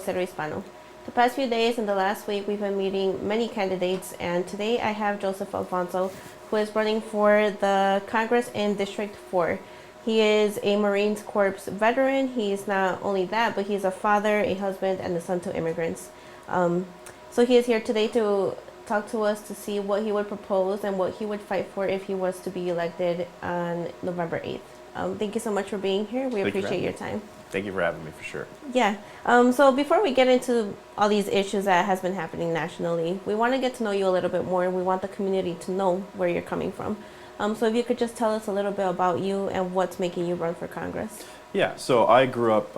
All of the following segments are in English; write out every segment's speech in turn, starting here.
Vocero Hispano. The past few days and the last week, we've been meeting many candidates, and today I have Joseph Alfonso, who is running for the Congress in District 4. He is a Marine Corps veteran. He's not only that, but he's a father, a husband, and a son to immigrants. So he is here today to talk to us to see what he would propose and what he would fight for if he was to be elected on November 8th. Thank you so much for being here. We appreciate your time. Thank you for having me, for sure. Yeah. So before we get into all these issues that has been happening nationally, we want to get to know you a little bit more. We want the community to know where you're coming from. So if you could just tell us a little bit about you and what's making you run for Congress. Yeah, so I grew up,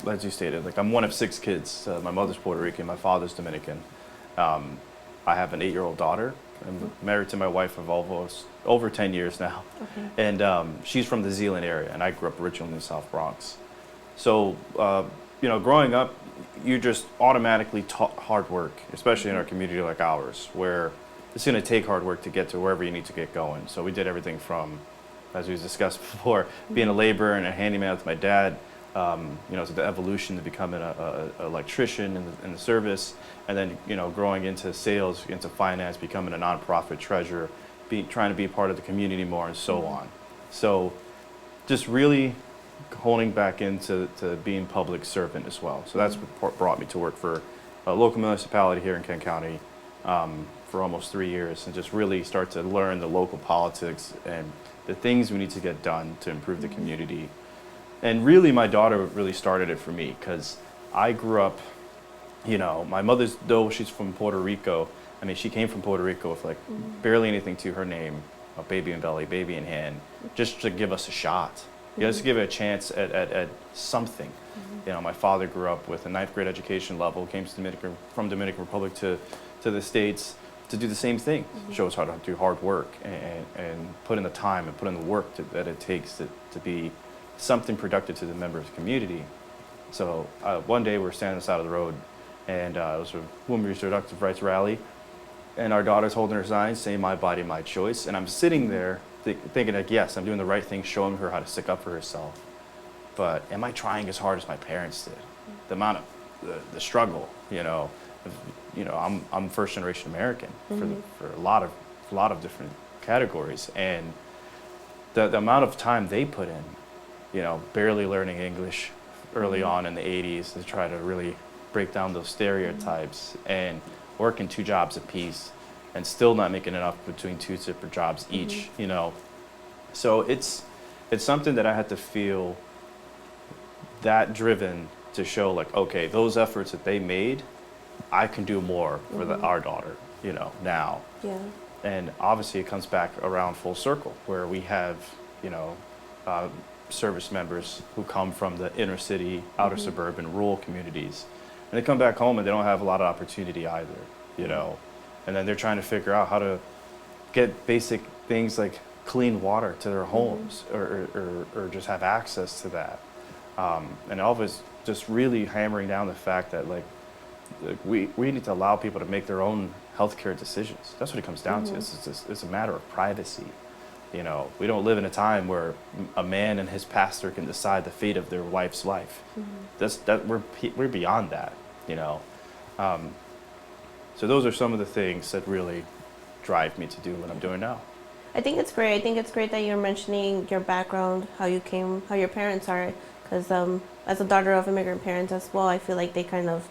as you stated, like I'm one of 6 kids. My mother's Puerto Rican, my father's Dominican. I have an 8-year-old daughter. I'm married to my wife of almost over 10 years now. Okay. And she's from the Zealand area, and I grew up originally in the South Bronx. So, growing up, you're just automatically taught hard work, especially in our community like ours, where it's going to take hard work to get to wherever you need to get going. So we did everything from, as we discussed before, being a laborer and a handyman with my dad, to the evolution to becoming an electrician in the service, and then, growing into sales, into finance, becoming a nonprofit treasurer, trying to be part of the community more, and so on. So just really honing back into being public servant as well. So that's what brought me to work for a local municipality here in Kent County for almost 3 years, and just really start to learn the local politics and the things we need to get done to improve the community. And really, my daughter really started it for me, because I grew up, my mother's, though she's from Puerto Rico, I mean, she came from Puerto Rico with like barely anything to her name, a baby in belly, baby in hand, just to give us a shot. Just give it a chance at something. My father grew up with a 9th grade education level, came to from Dominican Republic to the States to do the same thing, show us how to do hard work and put in the time and put in the work that it takes to be something productive to the member of the community. So one day we're standing on the side of the road, and it was a women's reproductive rights rally, and our daughter's holding her sign saying "My body, my choice," and I'm sitting there thinking like, yes, I'm doing the right thing, showing her how to stick up for herself. But am I trying as hard as my parents did? The amount of the struggle, I'm first generation American for a lot of different categories, and the amount of time they put in, barely learning English early on in the 80s to try to really break down those stereotypes, and working 2 jobs apiece and still not making enough between 2 separate jobs each, So it's something that I had to feel that driven to show, like, okay, those efforts that they made, I can do more for our daughter, now. Yeah. And obviously it comes back around full circle, where we have, service members who come from the inner city, outer suburban, rural communities. And they come back home and they don't have a lot of opportunity either, And then they're trying to figure out how to get basic things like clean water to their homes, or just have access to that. And always just really hammering down the fact that we need to allow people to make their own healthcare decisions. That's what it comes down to. It's a matter of privacy. We don't live in a time where a man and his pastor can decide the fate of their wife's life. We're beyond that. So those are some of the things that really drive me to do what I'm doing now. I think it's great. I think it's great that you're mentioning your background, how your parents are, because as a daughter of immigrant parents as well, I feel like they kind of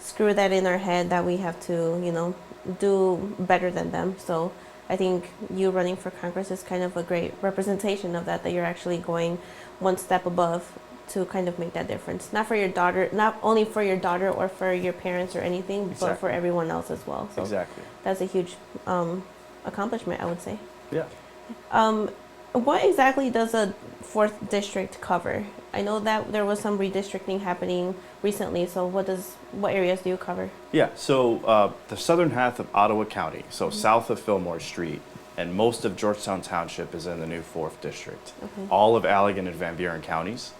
screw that in our head that we have to, do better than them. So I think you running for Congress is kind of a great representation of that you're actually going one step above to kind of make that difference. Not for your daughter, not only for your daughter or for your parents or anything, but for everyone else as well. So exactly. That's a huge accomplishment, I would say. Yeah. What exactly does a 4th district cover? I know that there was some redistricting happening recently, so what areas do you cover? Yeah, so the southern half of Ottawa County, so south of Fillmore Street, and most of Georgetown Township is in the new 4th district. Okay. All of Allegan and Van Buren counties.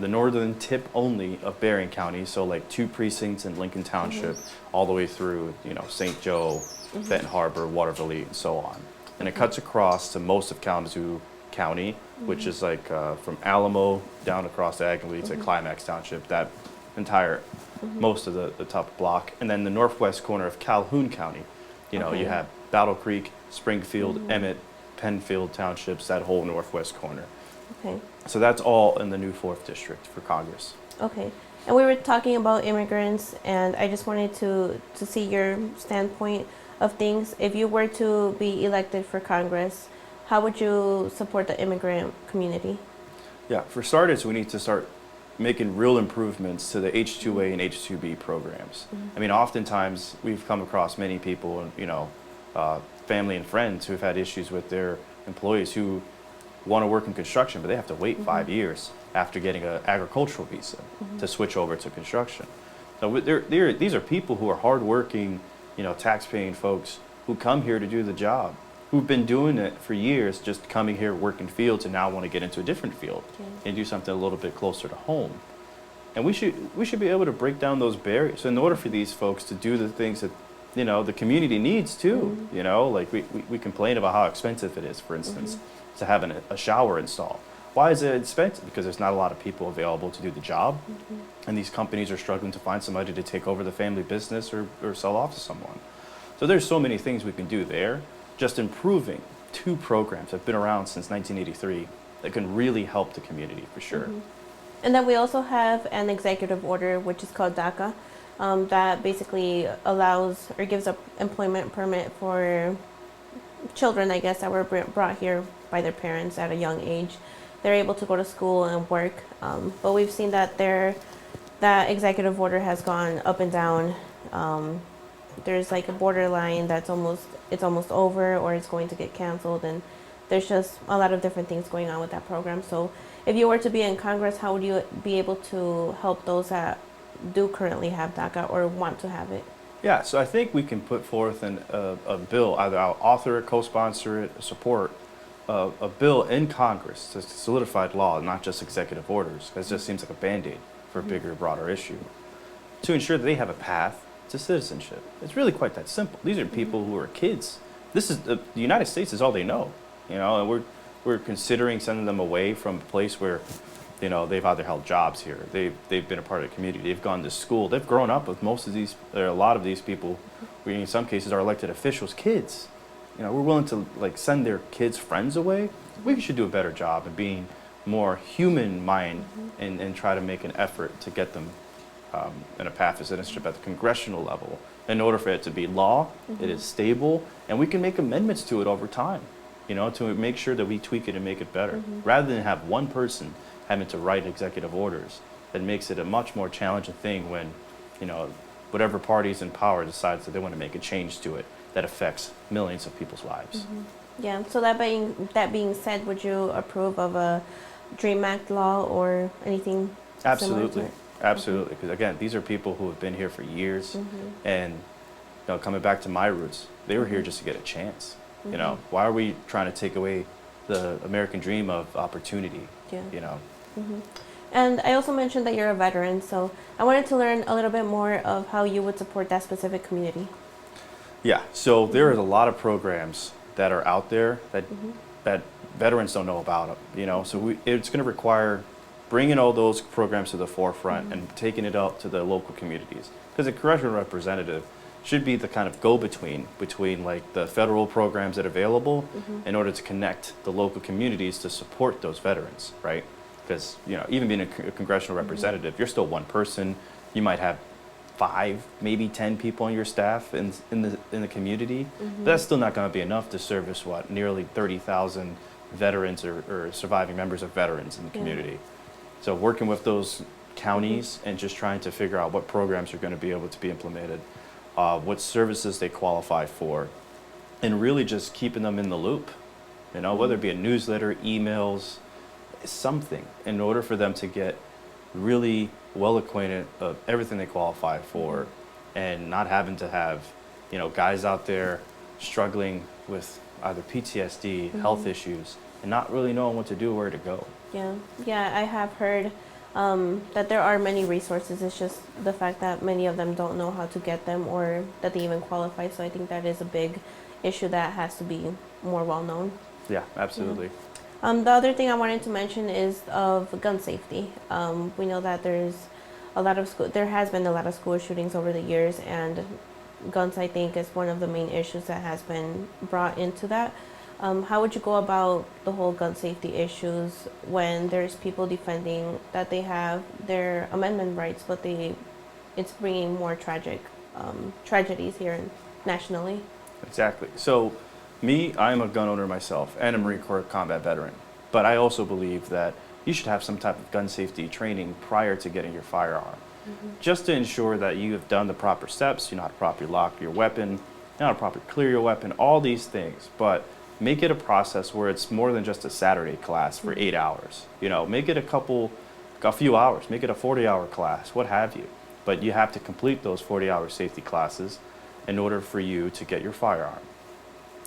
The northern tip only of Berrien County, so like 2 precincts in Lincoln Township, all the way through, St. Joe, Benton Harbor, Waterville, and so on. And it cuts across to most of Kalamazoo County, which is like from Alamo down across diagonally to Climax Township, that entire, most of the top block. And then the northwest corner of Calhoun County, you know, you have Battle Creek, Springfield, Emmett, Penfield Townships, that whole northwest corner. Okay. So that's all in the new 4th district for Congress. Okay. And we were talking about immigrants, and I just wanted to see your standpoint of things. If you were to be elected for Congress, how would you support the immigrant community? Yeah, for starters, we need to start making real improvements to the H-2A and H-2B programs. I mean, oftentimes we've come across many people, you know, family and friends who've had issues with their employees who want to work in construction, but they have to wait 5 years after getting an agricultural visa to switch over to construction. So these are people who are hardworking, you know, tax-paying folks who come here to do the job, who've been doing it for years, just coming here, working fields, and now want to get into a different field and do something a little bit closer to home. And we should be able to break down those barriers in order for these folks to do the things that, you know, the community needs too. You know, like we complain about how expensive it is, for instance, to have a shower installed. Why is it expensive? Because there's not a lot of people available to do the job, and these companies are struggling to find somebody to take over the family business or sell off to someone. So there's so many things we can do there. Just improving 2 programs that have been around since 1983 that can really help the community for sure. And then we also have an executive order, which is called DACA, that basically allows or gives an employment permit for children, I guess, that were brought here by their parents at a young age. They're able to go to school and work, but we've seen that that executive order has gone up and down. There's like a borderline that's it's almost over, or it's going to get canceled, and there's just a lot of different things going on with that program. So if you were to be in Congress, how would you be able to help those that do currently have DACA or want to have it? Yeah, so I think we can put forth a bill, either I'll author it, co-sponsor it, support a bill in Congress to solidified law, not just executive orders, because it just seems like a Band-Aid for a bigger, broader issue, to ensure that they have a path to citizenship. It's really quite that simple. These are people who are kids. This is the United States is all they know, you know, and we're considering sending them away from a place where, you know, they've either held jobs here, they've been a part of the community, they've gone to school, they've grown up with most of these, a lot of these people, we in some cases are elected officials' kids. You know, we're willing to like send their kids' friends away. We should do a better job of being more human mind and try to make an effort to get them in a path of citizenship at the congressional level. In order for it to be law, it is stable, and we can make amendments to it over time, you know, to make sure that we tweak it and make it better. Rather than have one person having to write executive orders, that makes it a much more challenging thing when, you know, whatever party's in power decides that they want to make a change to it that affects millions of people's lives. Yeah, so that being said, would you approve of a DREAM Act law or anything similar to it? Absolutely, because again, these are people who have been here for years, and, you know, coming back to my roots, they were here just to get a chance. You know, why are we trying to take away the American dream of opportunity? You know. And I also mentioned that you're a veteran, so I wanted to learn a little bit more of how you would support that specific community. Yeah, so there is a lot of programs that are out there that veterans don't know about, you know, so it's going to require bringing all those programs to the forefront and taking it out to the local communities, because a congressional representative should be the kind of go-between between like the federal programs that are available in order to connect the local communities to support those veterans, right? Because, you know, even being a congressional representative, you're still one person. You might have 5, maybe 10 people on your staff in the community. But that's still not going to be enough to service nearly 30,000 veterans or surviving members of veterans in the community. So working with those counties and just trying to figure out what programs are going to be able to be implemented, what services they qualify for, and really just keeping them in the loop. You know, whether it be a newsletter, emails, something, in order for them to get really well acquainted of everything they qualify for, and not having to have, you know, guys out there struggling with either PTSD, health issues, and not really knowing what to do, where to go. Yeah, I have heard that there are many resources. It's just the fact that many of them don't know how to get them or that they even qualify. So I think that is a big issue that has to be more well known. Yeah, absolutely. The other thing I wanted to mention is of gun safety. We know that there's there has been a lot of school shootings over the years, and guns, I think, is one of the main issues that has been brought into that. How would you go about the whole gun safety issues when there's people defending that they have their amendment rights, but it's bringing more tragedies here nationally? Exactly. So, I'm a gun owner myself and a Marine Corps combat veteran, but I also believe that you should have some type of gun safety training prior to getting your firearm, just to ensure that you have done the proper steps, you know how to properly lock your weapon, you know how to properly clear your weapon, all these things. But make it a process where it's more than just a Saturday class for 8 hours. You know, make it a few hours, make it a 40-hour class, what have you. But you have to complete those 40-hour safety classes in order for you to get your firearm.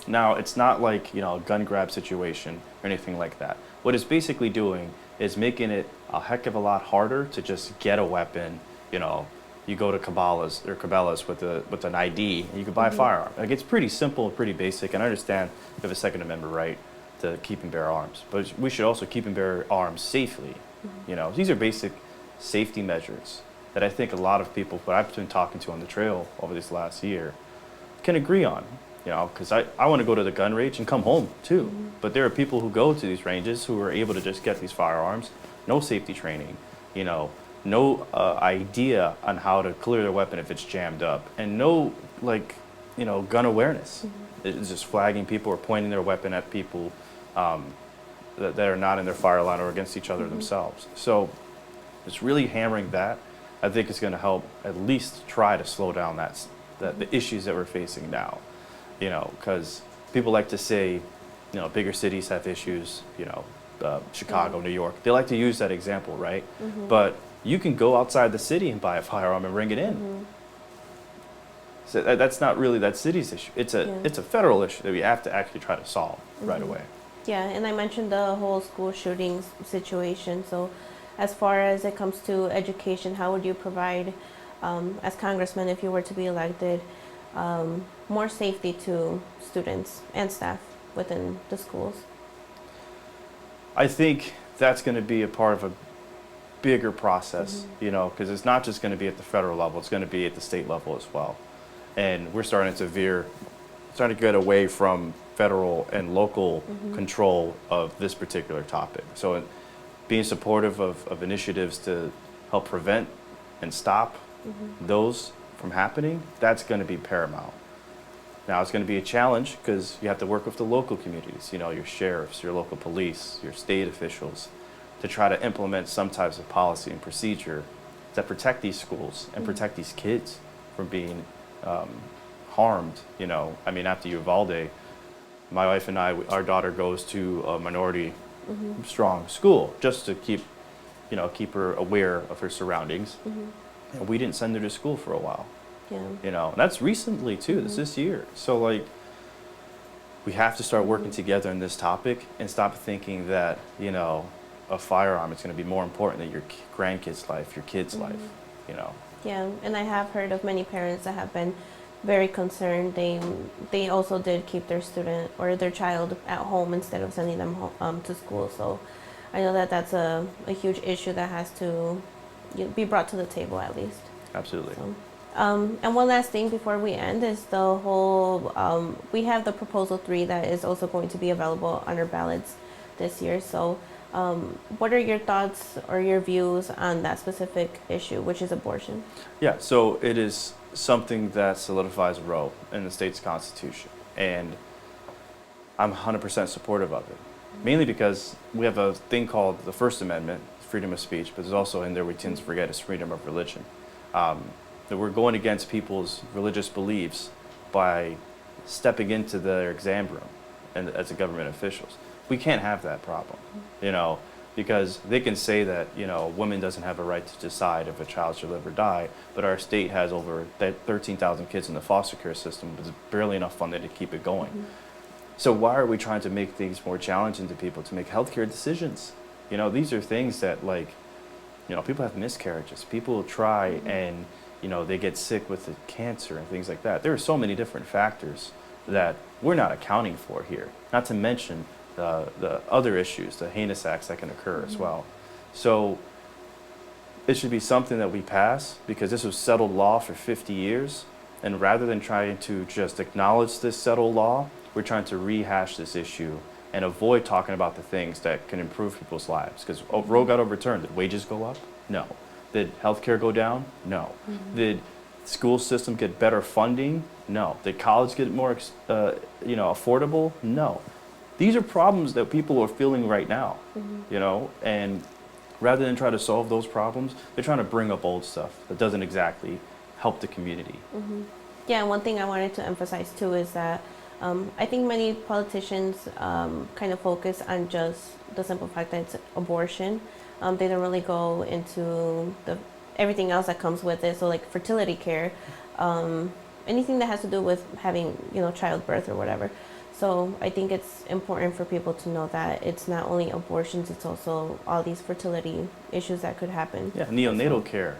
Now, it's not like, you know, a gun grab situation or anything like that. What it's basically doing is making it a heck of a lot harder to just get a weapon. You know, you go to Cabela's with an ID and you can buy a firearm. Like, it's pretty simple and pretty basic, and I understand you have a Second Amendment right to keep and bear arms, but we should also keep and bear arms safely. You know, these are basic safety measures that I think a lot of people that I've been talking to on the trail over this last year can agree on. You know, because I want to go to the gun range and come home too. But there are people who go to these ranges who are able to just get these firearms, no safety training, you know, no idea on how to clear their weapon if it's jammed up, and no, like, you know, gun awareness. It's just flagging people or pointing their weapon at people that are not in their fire line or against each other themselves. So it's really hammering that. I think it's going to help at least try to slow down the issues that we're facing now. You know, because people like to say, you know, bigger cities have issues, you know, Chicago, New York. They like to use that example, right? But you can go outside the city and buy a firearm and bring it in. So that's not really that city's issue. It's a federal issue that we have to actually try to solve right away. Yeah, and I mentioned the whole school shootings situation. So as far as it comes to education, how would you provide, as congressman, if you were to be elected, more safety to students and staff within the schools? I think that's going to be a part of a bigger process, you know, because it's not just going to be at the federal level, it's going to be at the state level as well. And we're starting to get away from federal and local control of this particular topic. So being supportive of initiatives to help prevent and stop those from happening, that's going to be paramount. Now, it's going to be a challenge because you have to work with the local communities, you know, your sheriffs, your local police, your state officials, to try to implement some types of policy and procedure that protect these schools and protect these kids from being harmed. You know, I mean, after Uvalde, my wife and our daughter goes to a minority strong school just to keep her aware of her surroundings. And we didn't send her to school for a while. Yeah. You know, and that's recently too, this year. So, like, we have to start working together on this topic and stop thinking that, you know, a firearm is going to be more important than your grandkid's life, your kid's life, you know. Yeah, and I have heard of many parents that have been very concerned. They also did keep their student or their child at home instead of sending them home, to school. So I know that that's a huge issue that has to be brought to the table at least. Absolutely. So, and one last thing before we end is the whole, we have the Proposal 3 that is also going to be available on our ballots this year. So what are your thoughts or your views on that specific issue, which is abortion? Yeah, so it is something that solidifies Roe in the state's constitution. And I'm 100% supportive of it, mainly because we have a thing called the First Amendment, freedom of speech, but there's also in there we tend to forget is freedom of religion. That we're going against people's religious beliefs by stepping into their exam room and as a government officials. We can't have that problem, you know, because they can say that, you know, a woman doesn't have a right to decide if a child should live or die, but our state has over 13,000 kids in the foster care system. There's barely enough funding to keep it going. So why are we trying to make things more challenging to people to make healthcare decisions? You know, these are things that, like, you know, people have miscarriages. People try and, you know, they get sick with the cancer and things like that. There are so many different factors that we're not accounting for here, not to mention the other issues, the heinous acts that can occur as well. So it should be something that we pass, because this was settled law for 50 years. And rather than trying to just acknowledge this settled law, we're trying to rehash this issue and avoid talking about the things that can improve people's lives. Because Roe got overturned. Did wages go up? No. Did healthcare go down? No. Did school system get better funding? No. Did college get more affordable? No. These are problems that people are feeling right now, and rather than try to solve those problems, they're trying to bring up old stuff that doesn't exactly help the community. Yeah, and one thing I wanted to emphasize too is that I think many politicians kind of focus on just the simple fact that it's abortion. They don't really go into everything else that comes with it. So like fertility care, anything that has to do with having, childbirth or whatever. So I think it's important for people to know that it's not only abortions, it's also all these fertility issues that could happen. Yeah, neonatal care,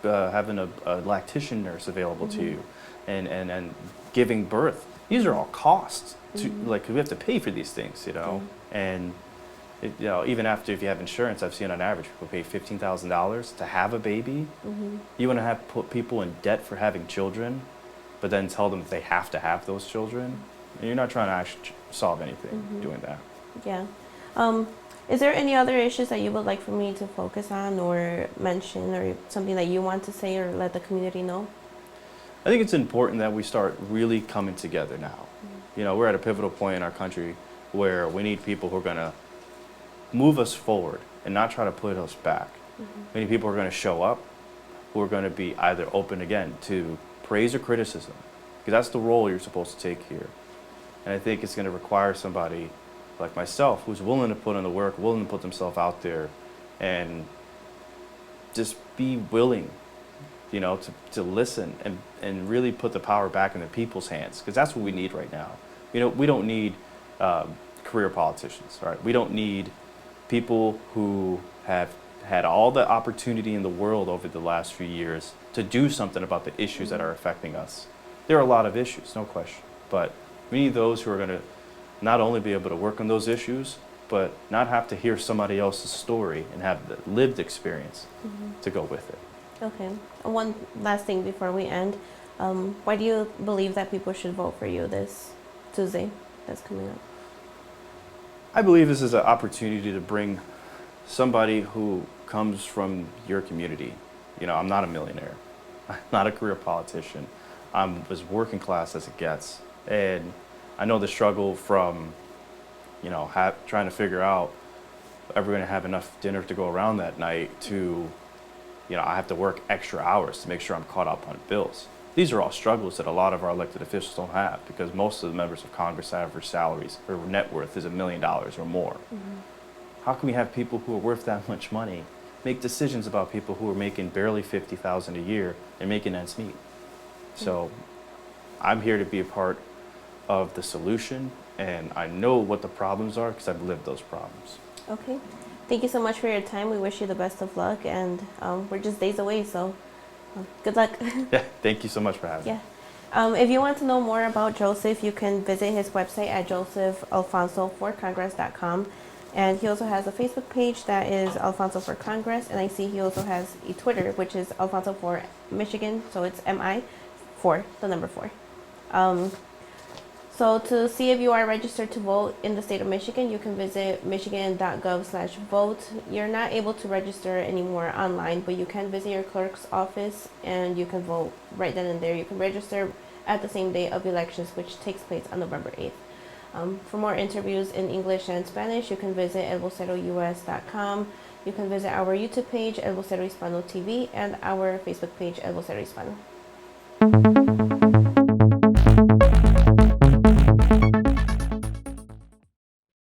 having a lactation nurse available to you, and giving birth. These are all costs. We have to pay for these things, and even after, if you have insurance, I've seen on average people pay $15,000 to have a baby. You want to have put people in debt for having children, but then tell them that they have to have those children. And you're not trying to actually solve anything doing that. Yeah. Is there any other issues that you would like for me to focus on or mention, or something that you want to say or let the community know? I think it's important that we start really coming together now. We're at a pivotal point in our country where we need people who are going to move us forward and not try to put us back. We need people who are going to show up, who are going to be either open again to praise or criticism, because that's the role you're supposed to take here. And I think it's going to require somebody like myself who's willing to put in the work, willing to put themselves out there, and just be willing, to listen and really put the power back in the people's hands, because that's what we need right now. We don't need career politicians, right? We don't need people who have had all the opportunity in the world over the last few years to do something about the issues that are affecting us. There are a lot of issues, no question, but we need those who are going to not only be able to work on those issues, but not have to hear somebody else's story and have the lived experience to go with it. Okay. One last thing before we end. Why do you believe that people should vote for you this Tuesday that's coming up? I believe this is an opportunity to bring somebody who comes from your community. I'm not a millionaire. I'm not a career politician. I'm as working class as it gets. And I know the struggle from, trying to figure out are we going to have enough dinner to go around that night to, I have to work extra hours to make sure I'm caught up on bills. These are all struggles that a lot of our elected officials don't have, because most of the members of Congress' average salaries or net worth is $1 million or more. How can we have people who are worth that much money make decisions about people who are making barely $50,000 a year and making ends meet? So I'm here to be a part of the solution, and I know what the problems are because I've lived those problems. Okay. Thank you so much for your time. We wish you the best of luck, and we're just days away, so good luck. Yeah, thank you so much for having me. Yeah. If you want to know more about Joseph, you can visit his website at josephAlfonso4congress.com. And he also has a Facebook page that is Alfonso for Congress, and I see he also has a Twitter, which is Alfonso for Michigan, so it's MI4, the number 4. So to see if you are registered to vote in the state of Michigan, you can visit michigan.gov/vote. You're not able to register anymore online, but you can visit your clerk's office and you can vote right then and there. You can register at the same day of elections, which takes place on November 8th. For more interviews in English and Spanish, you can visit elvocerous.com. You can visit our YouTube page, El Vocero Hispano TV, and our Facebook page, El Vocero Hispano.